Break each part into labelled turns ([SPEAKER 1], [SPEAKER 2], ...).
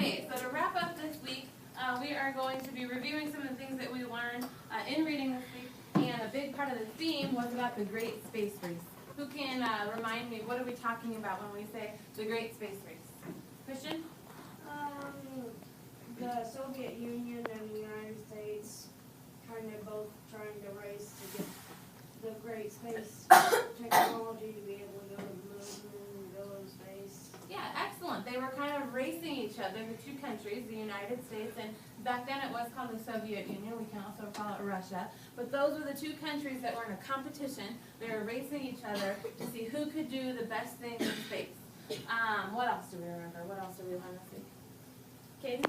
[SPEAKER 1] Okay, so to wrap up this week, we are going to be reviewing some of the things that we learned in reading this week, and a big part of the theme was about the Great Space Race. Who can remind me, what are we talking about when we say the Great Space Race? Christian?
[SPEAKER 2] The Soviet Union and the United States kind of both trying to race to get the great space technology to be able to go to the moon and go in space.
[SPEAKER 1] Yeah, excellent. They were kind of racing each other, the two countries, the United States, and back then it was called the Soviet Union. We can also call it Russia. But those were the two countries that were in a competition. They were racing each other to see who could do the best thing in space. What else do we remember? What else did we learn this week? Katie?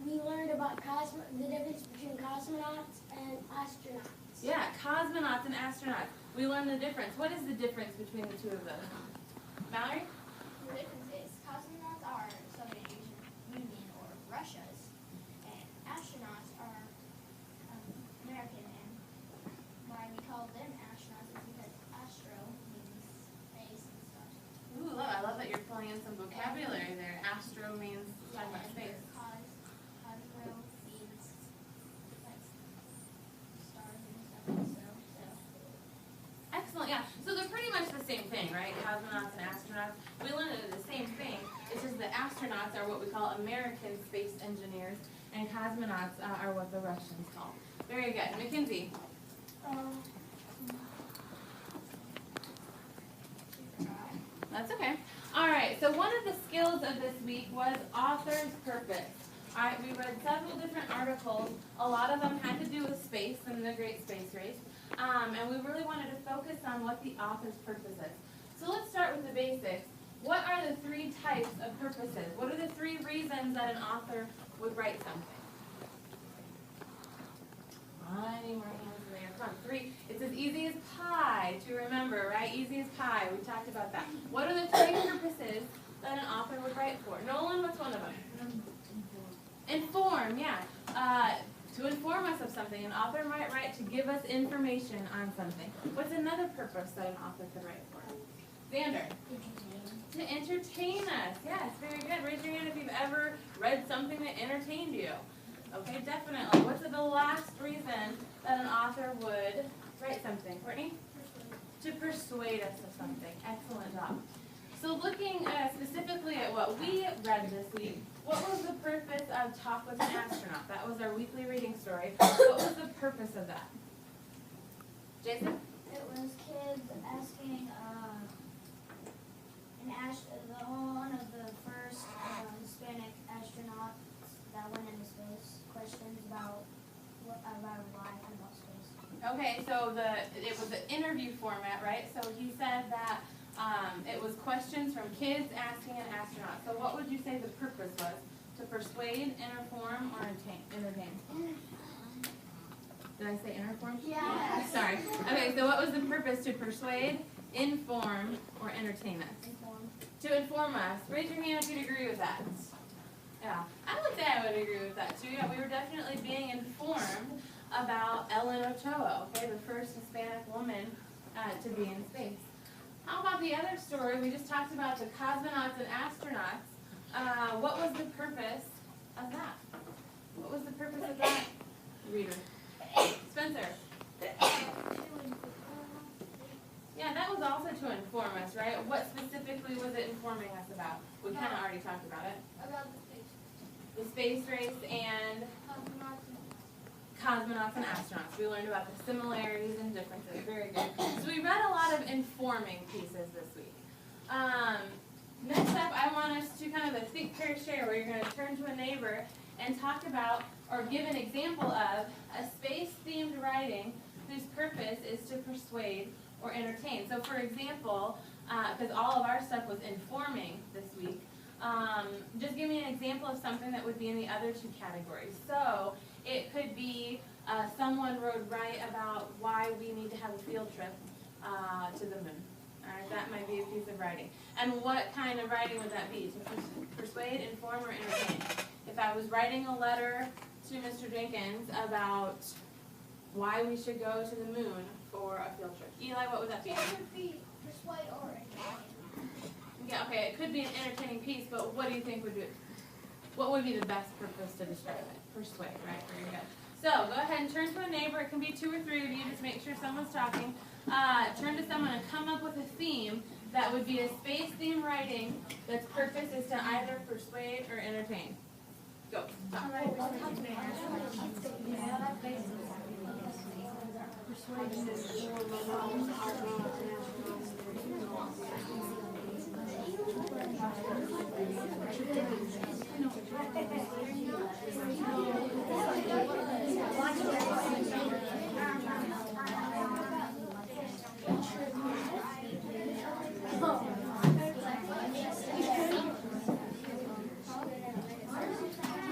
[SPEAKER 3] We learned about the difference between cosmonauts and astronauts.
[SPEAKER 1] Yeah, cosmonauts and astronauts. We learned the difference. What is the difference between the two of those? Mallory?
[SPEAKER 4] The difference is cosmonauts are Soviet Union or Russia's, and astronauts are American. And why we call them astronauts is because astro means space and stuff.
[SPEAKER 1] Ooh, I love that you're pulling in some vocabulary there. Astro means talking about space.
[SPEAKER 4] Cosmo means like stars and stuff. So.
[SPEAKER 1] Excellent, yeah. So they're pretty much the same thing, right? Cosmonauts and astronauts. We learned that they're the same thing. It's just the astronauts are what we call American space engineers, and cosmonauts are what the Russians call. Very good. Mackenzie? That's okay. All right, so one of the skills of this week was author's purpose. All right, we read several different articles. A lot of them had to do with space and the Great Space Race. And we really wanted to focus on what the author's purpose is. So let's start with the basics. What are the three types of purposes? What are the three reasons that an author would write something? Any more hands there? Come on, three. It's as easy as pie to remember, right? Easy as pie. We talked about that. What are the three purposes that an author would write for? Nolan, what's one of them? Inform, yeah. To inform us of something. An author might write to give us information on something. What's another purpose that an author could write for? Xander? To entertain us. Yes, very good. Raise your hand if you've ever read something that entertained you. Okay, definitely. What's the last reason that an author would write something? Courtney? To persuade us of something. Excellent job. So looking specifically at what we read this week, what was the purpose of Talk with an Astronaut? That was our weekly reading story. What was the purpose of that? Jason?
[SPEAKER 3] It was kids asking one of the first Hispanic astronauts that went into space questions about life and about space.
[SPEAKER 1] Okay, so it was an interview format, right? So he said that it was questions from kids asking an astronaut. So what would you say the purpose was? To persuade, inform, or entertain? Did I say inform?
[SPEAKER 3] Yeah.
[SPEAKER 1] Sorry. Okay, so what was the purpose? To persuade, inform, or entertain us?
[SPEAKER 3] Inform.
[SPEAKER 1] To inform us. Raise your hand if you'd agree with that. Yeah, I would say I would agree with that too. Yeah, we were definitely being informed about Ellen Ochoa, okay, the first Hispanic woman to be in space. How about the other story? We just talked about the cosmonauts and astronauts. What was the purpose of that? What was the purpose of that, reader? Spencer? Yeah, that was also to inform us, right? What specifically was it informing us about? We kind of already talked about it.
[SPEAKER 4] About the space.
[SPEAKER 1] The space race and cosmonauts and astronauts. We learned about the similarities and differences. Very good. So we read a lot of informing pieces this week. Next up, I want us to kind of a think, pair, share, where you're going to turn to a neighbor and talk about or give an example of a space-themed writing whose purpose is to persuade or entertain. So for example, because all of our stuff was informing this week, just give me an example of something that would be in the other two categories. So it could be someone wrote right about why we need to have a field trip to the moon. All right, that might be a piece of writing. And what kind of writing would that be? To persuade, inform, or entertain? If I was writing a letter to Mr. Jenkins about why we should go to the moon for a field trip. Eli, what would that be?
[SPEAKER 4] It would be persuade or entertain.
[SPEAKER 1] Yeah, okay, it could be an entertaining piece, but what do you think would be, what would be the best purpose to describe it? Persuade, right, very good. So, go ahead and turn to a neighbor, it can be 2 or 3 of you, just make sure someone's talking. Turn to someone and come up with a theme that would be a space theme writing that's purpose is to either persuade or entertain. Go. Stop.
[SPEAKER 2] Persuasion is a form of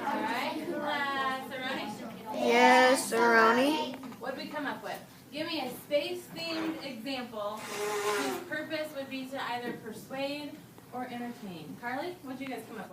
[SPEAKER 1] Alright, Saroni?
[SPEAKER 5] Yes, Aroni.
[SPEAKER 1] What did we come up with? Give me a space-themed example whose purpose would be to either persuade or entertain. Carly, what did you guys come up with?